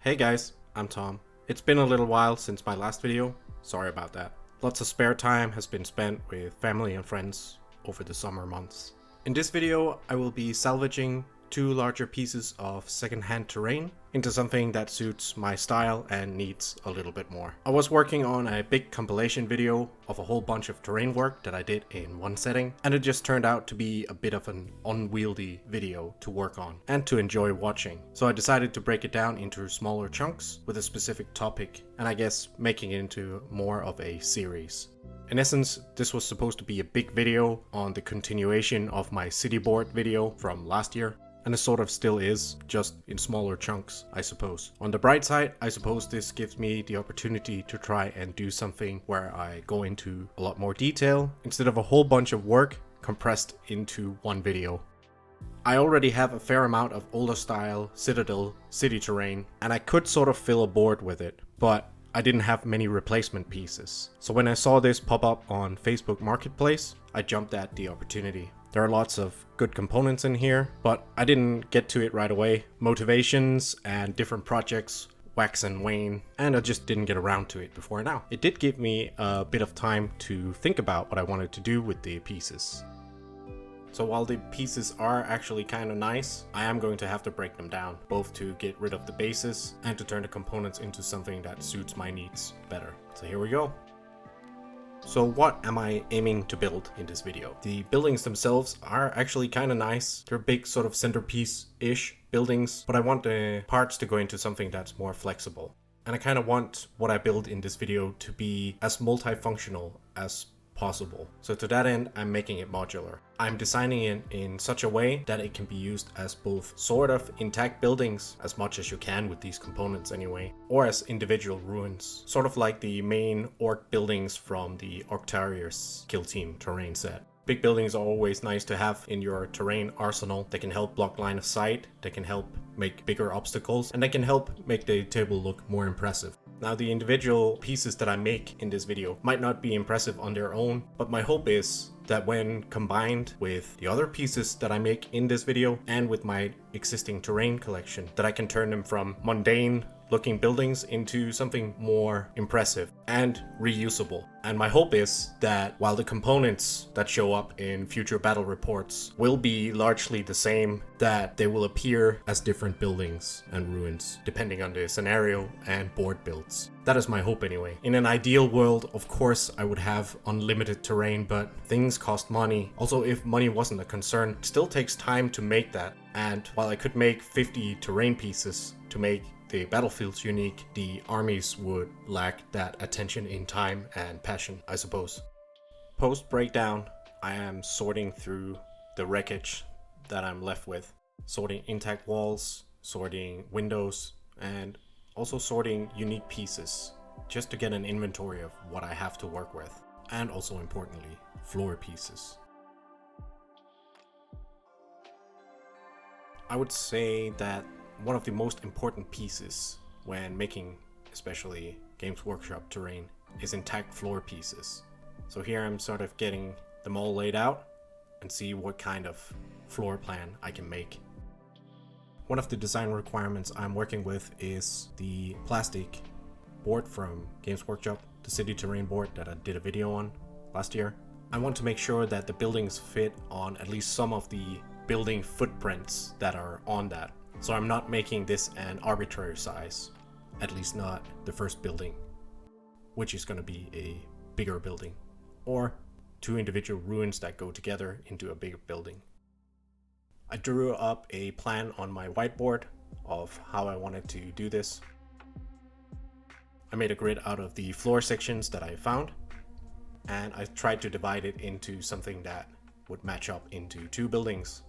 Hey guys, I'm Tom. It's been a little while since my last video, sorry about that. Lots of spare time has been spent with family and friends over the summer months. In this video, I will be salvaging two larger pieces of secondhand terrain into something that suits my style and needs a little bit more. I was working on a big compilation video of a whole bunch of terrain work that I did in one setting, and it just turned out to be a bit of an unwieldy video to work on and to enjoy watching. So I decided to break it down into smaller chunks with a specific topic, and I guess making it into more of a series. In essence, this was supposed to be a big video on the continuation of my city board video from last year. And it sort of still is, just in smaller chunks, I suppose. On the bright side, I suppose this gives me the opportunity to try and do something where I go into a lot more detail instead of a whole bunch of work compressed into one video. I already have a fair amount of older style citadel city terrain, and I could sort of fill a board with it, but I didn't have many replacement pieces. So when I saw this pop up on Facebook Marketplace, I jumped at the opportunity. There are lots of good components in here, but I didn't get to it right away. Motivations and different projects wax and wane, and I just didn't get around to it before now. It did give me a bit of time to think about what I wanted to do with the pieces. So while the pieces are actually kind of nice, I am going to have to break them down, both to get rid of the bases and to turn the components into something that suits my needs better. So here we go. So what am I aiming to build in this video? The buildings themselves are actually kind of nice. They're big sort of centerpiece-ish buildings, but I want the parts to go into something that's more flexible. And I kind of want what I build in this video to be as multifunctional as possible. So to that end, I'm making it modular. I'm designing it in such a way that it can be used as both sort of intact buildings, as much as you can with these components anyway, or as individual ruins, sort of like the main orc buildings from the Octarius Kill Team terrain set. Big buildings are always nice to have in your terrain arsenal. They can help block line of sight, they can help make bigger obstacles, and they can help make the table look more impressive. Now, the individual pieces that I make in this video might not be impressive on their own, but my hope is that when combined with the other pieces that I make in this video and with my existing terrain collection, that I can turn them from mundane looking buildings into something more impressive and reusable. And my hope is that while the components that show up in future battle reports will be largely the same, that they will appear as different buildings and ruins depending on the scenario and board builds. That is my hope anyway. In an ideal world, of course, I would have unlimited terrain, but things cost money. Also, if money wasn't a concern, it still takes time to make that. And while I could make 50 terrain pieces to make the battlefields unique, the armies would lack that attention in time and passion, I suppose. Post breakdown, I am sorting through the wreckage that I'm left with. Sorting intact walls, sorting windows, and also sorting unique pieces, just to get an inventory of what I have to work with. And also importantly, floor pieces. I would say that one of the most important pieces when making especially Games Workshop terrain is intact floor pieces. So here I'm sort of getting them all laid out and see what kind of floor plan I can make. One of the design requirements I'm working with is the plastic board from Games Workshop, the city terrain board that I did a video on last year. I want to make sure that the buildings fit on at least some of the building footprints that are on that. So I'm not making this an arbitrary size, at least not the first building, which is going to be a bigger building, or two individual ruins that go together into a bigger building. I drew up a plan on my whiteboard of how I wanted to do this. I made a grid out of the floor sections that I found, and I tried to divide it into something that would match up into two buildings.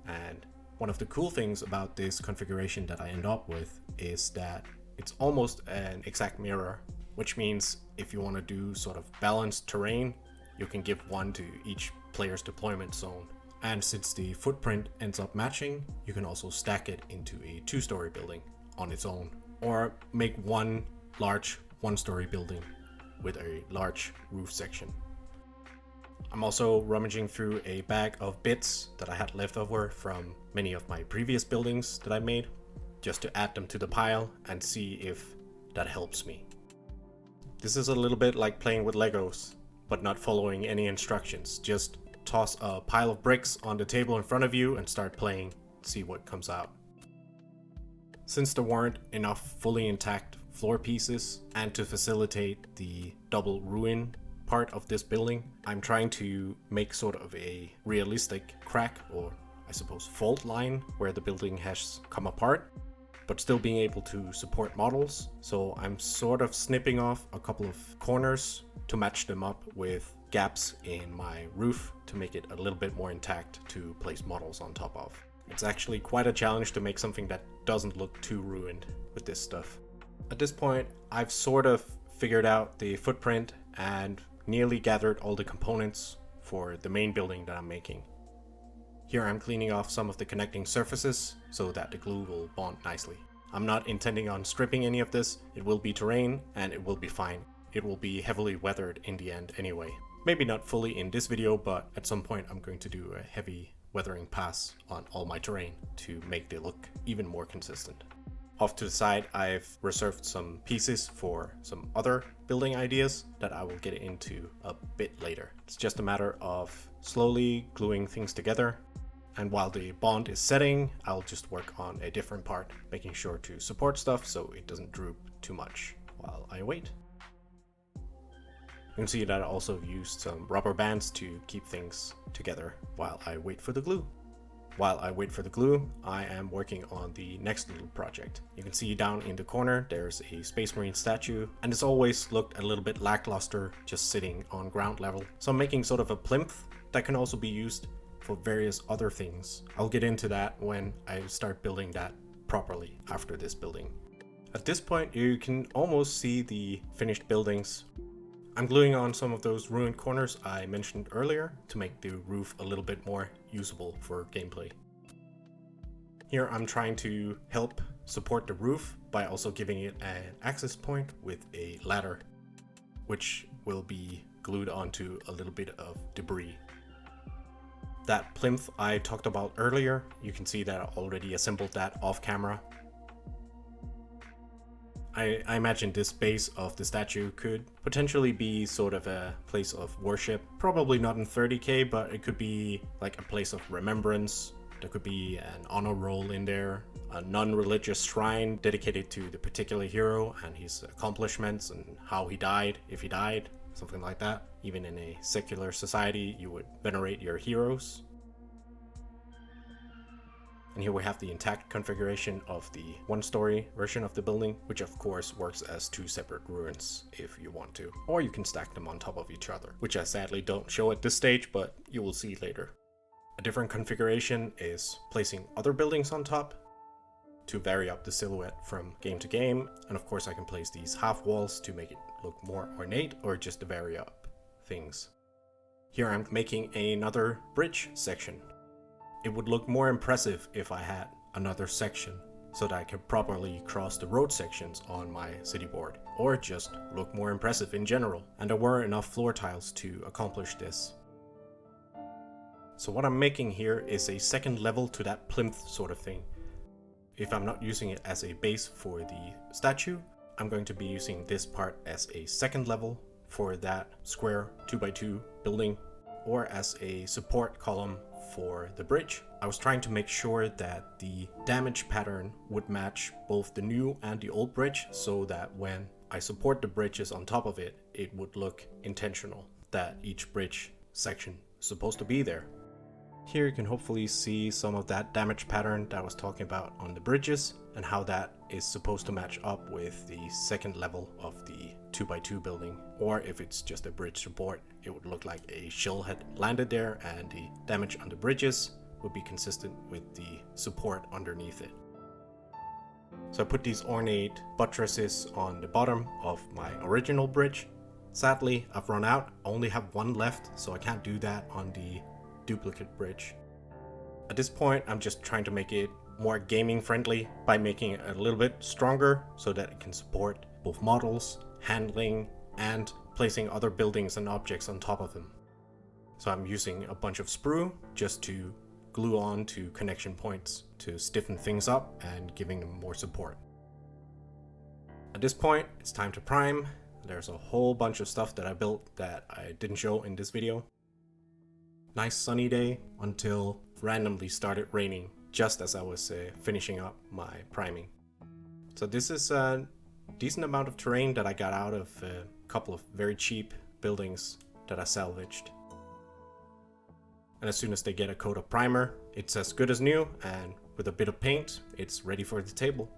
And one of the cool things about this configuration that I end up with is that it's almost an exact mirror, which means if you want to do sort of balanced terrain, you can give one to each player's deployment zone. And since the footprint ends up matching, you can also stack it into a two-story building on its own, or make one large one-story building with a large roof section. I'm also rummaging through a bag of bits that I had left over from many of my previous buildings that I made, just to add them to the pile and see if that helps me. This is a little bit like playing with Legos, but not following any instructions. Just toss a pile of bricks on the table in front of you and start playing, see what comes out. Since there weren't enough fully intact floor pieces and to facilitate the double ruin part of this building, I'm trying to make sort of a realistic crack, or I suppose fault line, where the building has come apart, but still being able to support models. So I'm sort of snipping off a couple of corners to match them up with gaps in my roof to make it a little bit more intact to place models on top of. It's actually quite a challenge to make something that doesn't look too ruined with this stuff. At this point, I've sort of figured out the footprint and nearly gathered all the components for the main building that I'm making. Here I'm cleaning off some of the connecting surfaces so that the glue will bond nicely. I'm not intending on stripping any of this. It will be terrain and it will be fine. It will be heavily weathered in the end anyway. Maybe not fully in this video, but at some point I'm going to do a heavy weathering pass on all my terrain to make the look even more consistent. Off to the side, I've reserved some pieces for some other building ideas that I will get into a bit later. It's just a matter of slowly gluing things together. And while the bond is setting, I'll just work on a different part, making sure to support stuff so it doesn't droop too much while I wait. You can see that I also used some rubber bands to keep things together while I wait for the glue. While I wait for the glue, I am working on the next little project. You can see down in the corner, there's a Space Marine statue, and it's always looked a little bit lackluster just sitting on ground level. So I'm making sort of a plinth that can also be used for various other things. I'll get into that when I start building that properly after this building. At this point, you can almost see the finished buildings. I'm gluing on some of those ruined corners I mentioned earlier to make the roof a little bit more usable for gameplay. Here I'm trying to help support the roof by also giving it an access point with a ladder, which will be glued onto a little bit of debris. That plinth I talked about earlier, you can see that I already assembled that off camera. I imagine this base of the statue could potentially be sort of a place of worship. Probably not in 30k, but it could be like a place of remembrance. There could be an honor roll in there, a non-religious shrine dedicated to the particular hero and his accomplishments and how he died, if he died, something like that. Even in a secular society, you would venerate your heroes. And here we have the intact configuration of the one-story version of the building, which of course works as two separate ruins if you want to. Or you can stack them on top of each other, which I sadly don't show at this stage, but you will see later. A different configuration is placing other buildings on top to vary up the silhouette from game to game. And of course I can place these half walls to make it look more ornate, or just to vary up things. Here I'm making another bridge section. It would look more impressive if I had another section so that I could properly cross the road sections on my city board, or just look more impressive in general. And there were enough floor tiles to accomplish this. So what I'm making here is a second level to that plinth sort of thing. If I'm not using it as a base for the statue, I'm going to be using this part as a second level for that square 2x2 building, or as a support column for the bridge. I was trying to make sure that the damage pattern would match both the new and the old bridge, so that when I support the bridges on top of it, it would look intentional, that each bridge section is supposed to be there. Here you can hopefully see some of that damage pattern that I was talking about on the bridges, and how that is supposed to match up with the second level of the 2x2 building. Or if it's just a bridge support, it would look like a shell had landed there, and the damage on the bridges would be consistent with the support underneath it. So I put these ornate buttresses on the bottom of my original bridge. Sadly, I've run out. I only have one left, so I can't do that on the duplicate bridge. At this point, I'm just trying to make it more gaming friendly by making it a little bit stronger so that it can support both models, handling, and placing other buildings and objects on top of them. So I'm using a bunch of sprue just to glue on to connection points to stiffen things up and giving them more support. At this point, it's time to prime. There's a whole bunch of stuff that I built that I didn't show in this video. Nice sunny day until randomly started raining just as I was finishing up my priming. So this is a decent amount of terrain that I got out of a couple of very cheap buildings that I salvaged. And as soon as they get a coat of primer, it's as good as new, and with a bit of paint, it's ready for the table.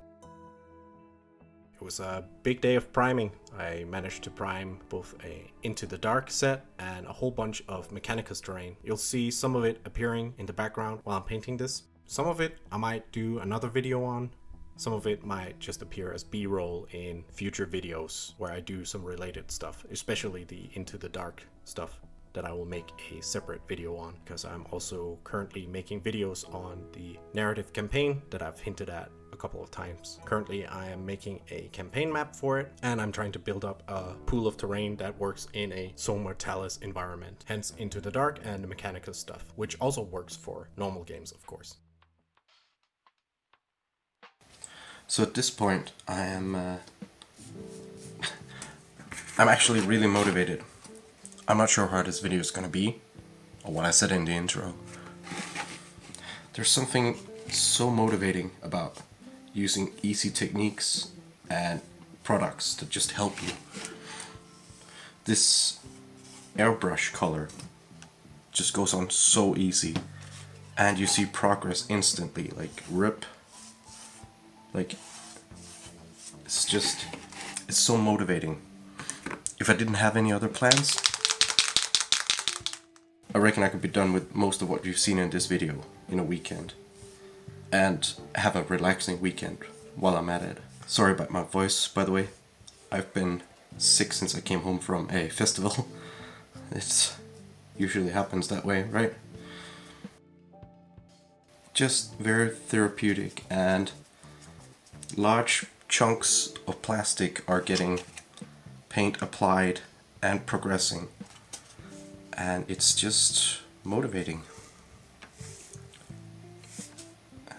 It was a big day of priming. I managed to prime both a Into the Dark set and a whole bunch of Mechanicus terrain. You'll see some of it appearing in the background while I'm painting this. Some of it I might do another video on. Some of it might just appear as B-roll in future videos where I do some related stuff, especially the Into the Dark stuff that I will make a separate video on, because I'm also currently making videos on the narrative campaign that I've hinted at a couple of times. Currently I am making a campaign map for it, and I'm trying to build up a pool of terrain that works in a Soul Mortalis environment, hence Into the Dark and the Mechanicus stuff, which also works for normal games, of course. So at this point, I'm actually really motivated. I'm not sure how this video is gonna be, or what I said in the intro. There's something so motivating about using easy techniques and products that just help you. This airbrush color just goes on so easy, and you see progress instantly, like rip. Like, it's so motivating. If I didn't have any other plans, I reckon I could be done with most of what you've seen in this video in a weekend. And have a relaxing weekend while I'm at it. Sorry about my voice, by the way. I've been sick since I came home from a festival. It usually happens that way, right? Just very therapeutic, and large chunks of plastic are getting paint applied and progressing, and it's just motivating.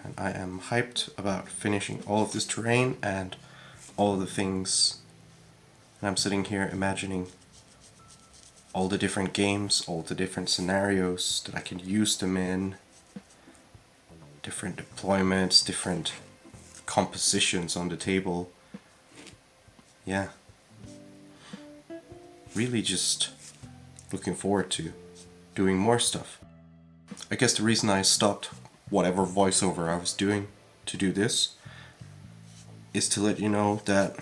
And I am hyped about finishing all of this terrain and all of the things. And I'm sitting here imagining all the different games, all the different scenarios that I can use them in, different deployments, different compositions on the table. Yeah. Really just looking forward to doing more stuff. I guess the reason I stopped whatever voiceover I was doing to do this is to let you know that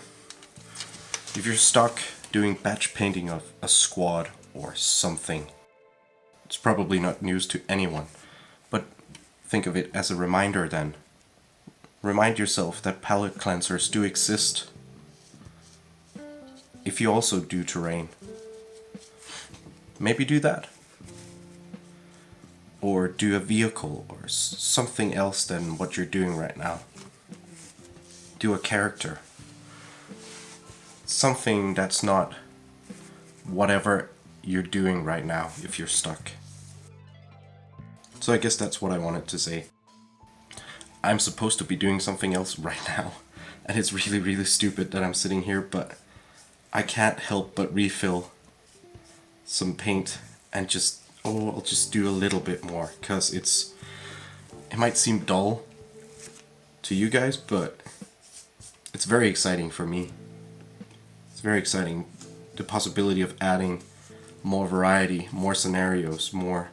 if you're stuck doing batch painting of a squad or something, it's probably not news to anyone, but think of it as a reminder then. Remind yourself that palette cleansers do exist if you also do terrain. Maybe do that. Or do a vehicle or something else than what you're doing right now. Do a character. Something that's not whatever you're doing right now if you're stuck. So I guess that's what I wanted to say. I'm supposed to be doing something else right now, and it's really, really stupid that I'm sitting here, but I can't help but refill some paint and I'll just do a little bit more, because it might seem dull to you guys, but it's very exciting for me. It's very exciting, the possibility of adding more variety, more scenarios, more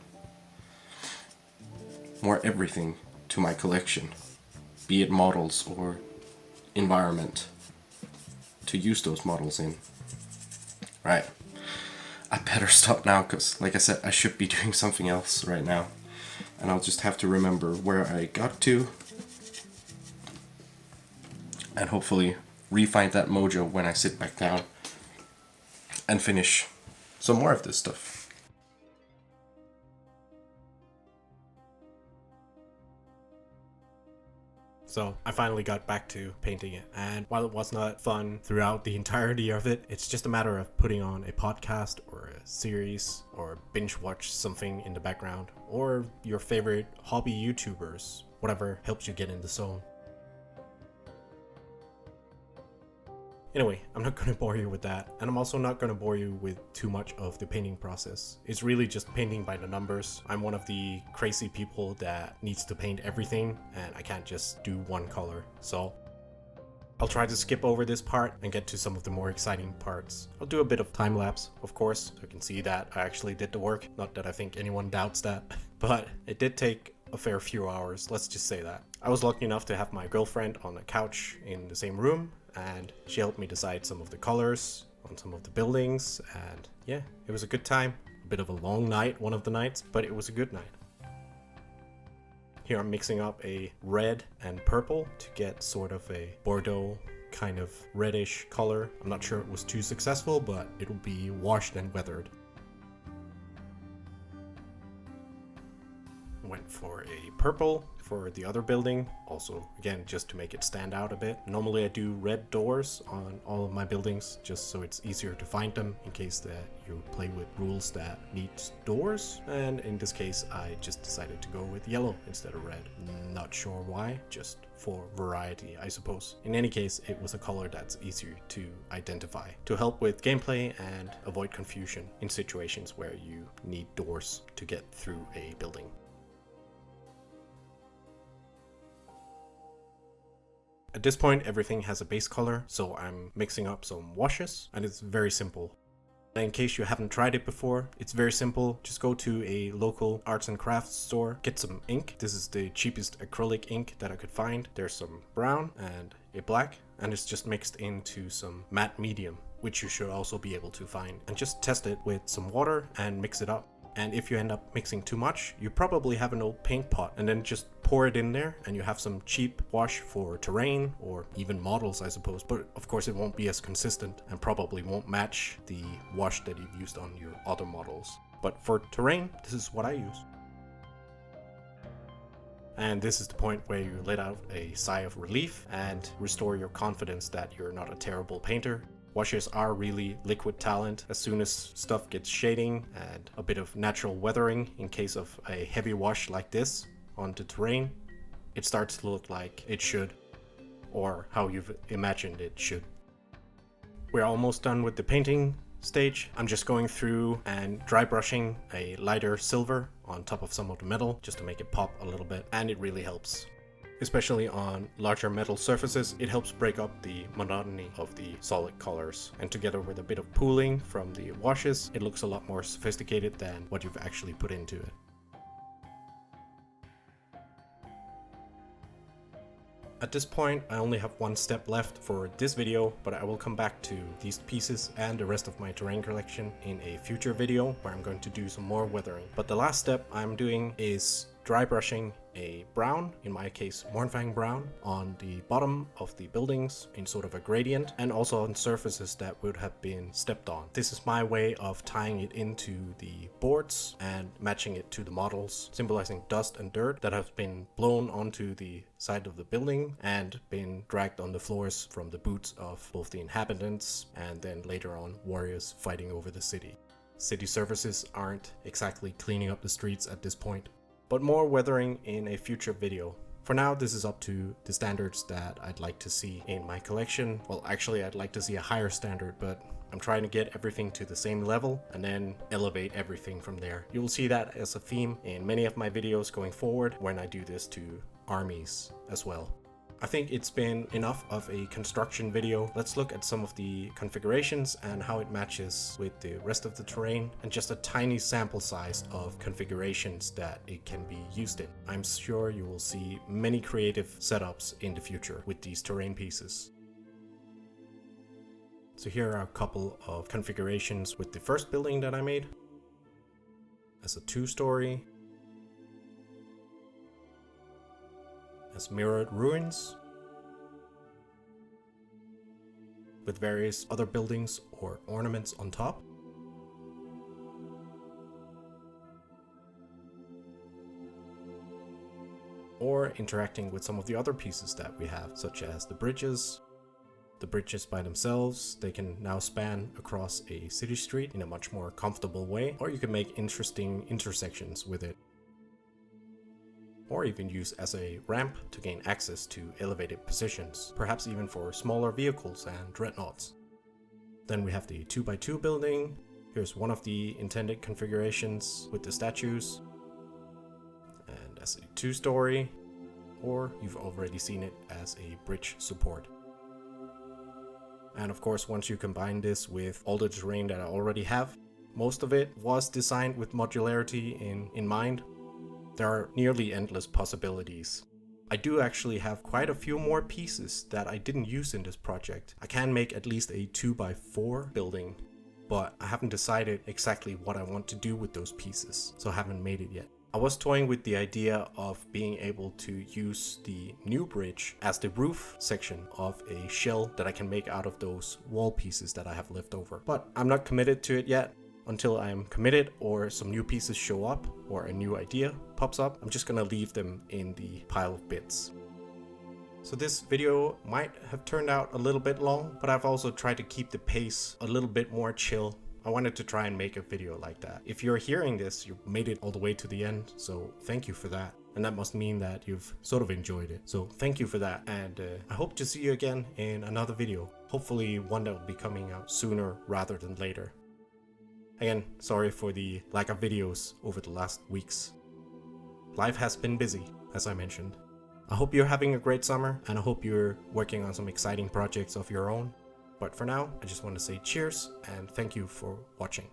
everything to my collection, be it models or environment to use those models in. Right, I better stop now, because like I said, I should be doing something else right now, and I'll just have to remember where I got to and hopefully re-find that mojo when I sit back down and finish some more of this stuff. So I finally got back to painting it, and while it was not fun throughout the entirety of it, it's just a matter of putting on a podcast or a series or binge watch something in the background, or your favorite hobby YouTubers, whatever helps you get in the zone. Anyway, I'm not going to bore you with that, and I'm also not going to bore you with too much of the painting process. It's really just painting by the numbers. I'm one of the crazy people that needs to paint everything, and I can't just do one color. So I'll try to skip over this part and get to some of the more exciting parts. I'll do a bit of time lapse, of course, so you can see that I actually did the work. Not that I think anyone doubts that, but it did take a fair few hours, let's just say that. I was lucky enough to have my girlfriend on a couch in the same room, and she helped me decide some of the colors on some of the buildings, and yeah, it was a good time. A bit of a long night one of the nights, but it was a good night. Here I'm mixing up a red and purple to get sort of a Bordeaux kind of reddish color. I'm not sure it was too successful, but it'll be washed and weathered. Went for a purple for the other building, also again just to make it stand out a bit. Normally I do red doors on all of my buildings just so it's easier to find them in case that you play with rules that need doors, and in this case I just decided to go with yellow instead of red. Not sure why, just for variety I suppose. In any case, it was a color that's easier to identify to help with gameplay and avoid confusion in situations where you need doors to get through a building. At this point, everything has a base color, so I'm mixing up some washes, and it's very simple. In case you haven't tried it before, it's very simple. Just go to a local arts and crafts store, get some ink. This is the cheapest acrylic ink that I could find. There's some brown and a black, and it's just mixed into some matte medium, which you should also be able to find. And just test it with some water and mix it up. And if you end up mixing too much, you probably have an old paint pot, and then just pour it in there and you have some cheap wash for terrain or even models, I suppose. But of course it won't be as consistent and probably won't match the wash that you've used on your other models. But for terrain, this is what I use. And this is the point where you let out a sigh of relief and restore your confidence that you're not a terrible painter. Washes are really liquid talent. As soon as stuff gets shading and a bit of natural weathering in case of a heavy wash like this onto terrain, it starts to look like it should, or how you've imagined it should. We're almost done with the painting stage. I'm just going through and dry brushing a lighter silver on top of some of the metal just to make it pop a little bit, and it really helps. Especially on larger metal surfaces, it helps break up the monotony of the solid colors, and together with a bit of pooling from the washes, it looks a lot more sophisticated than what you've actually put into it. At this point, I only have one step left for this video, but I will come back to these pieces and the rest of my terrain collection in a future video where I'm going to do some more weathering. But the last step I'm doing is dry brushing a brown, in my case Mournfang brown, on the bottom of the buildings in sort of a gradient, and also on surfaces that would have been stepped on. This is my way of tying it into the boards and matching it to the models, symbolizing dust and dirt that have been blown onto the side of the building and been dragged on the floors from the boots of both the inhabitants and then later on warriors fighting over the city. City services aren't exactly cleaning up the streets at this point. But more weathering in a future video. For now, this is up to the standards that I'd like to see in my collection. Well, actually, I'd like to see a higher standard, but I'm trying to get everything to the same level and then elevate everything from there. You will see that as a theme in many of my videos going forward when I do this to armies as well. I think it's been enough of a construction video. Let's look at some of the configurations and how it matches with the rest of the terrain, and just a tiny sample size of configurations that it can be used in. I'm sure you will see many creative setups in the future with these terrain pieces. So here are a couple of configurations with the first building that I made as a 2-story, as mirrored ruins, with various other buildings or ornaments on top. or interacting with some of the other pieces that we have, such as the bridges. The bridges by themselves, they can now span across a city street in a much more comfortable way, or you can make interesting intersections with it. Or even use as a ramp to gain access to elevated positions, perhaps even for smaller vehicles and dreadnoughts. Then we have the 2x2 building. Here's one of the intended configurations with the statues. And as a 2-story, or you've already seen it as a bridge support. And of course, once you combine this with all the terrain that I already have, most of it was designed with modularity in mind. There are nearly endless possibilities. I do actually have quite a few more pieces that I didn't use in this project. I can make at least a 2x4 building, but I haven't decided exactly what I want to do with those pieces, so I haven't made it yet. I was toying with the idea of being able to use the new bridge as the roof section of a shell that I can make out of those wall pieces that I have left over. But I'm not committed to it yet. Until I'm committed or some new pieces show up or a new idea pops up, I'm just gonna leave them in the pile of bits. So this video might have turned out a little bit long, but I've also tried to keep the pace a little bit more chill. I wanted to try and make a video like that. If you're hearing this, you made it all the way to the end, so thank you for that. And that must mean that you've sort of enjoyed it. So thank you for that, and I hope to see you again in another video. Hopefully one that will be coming out sooner rather than later. Again, sorry for the lack of videos over the last weeks. Life has been busy, as I mentioned. I hope you're having a great summer, and I hope you're working on some exciting projects of your own. But for now, I just want to say cheers and thank you for watching.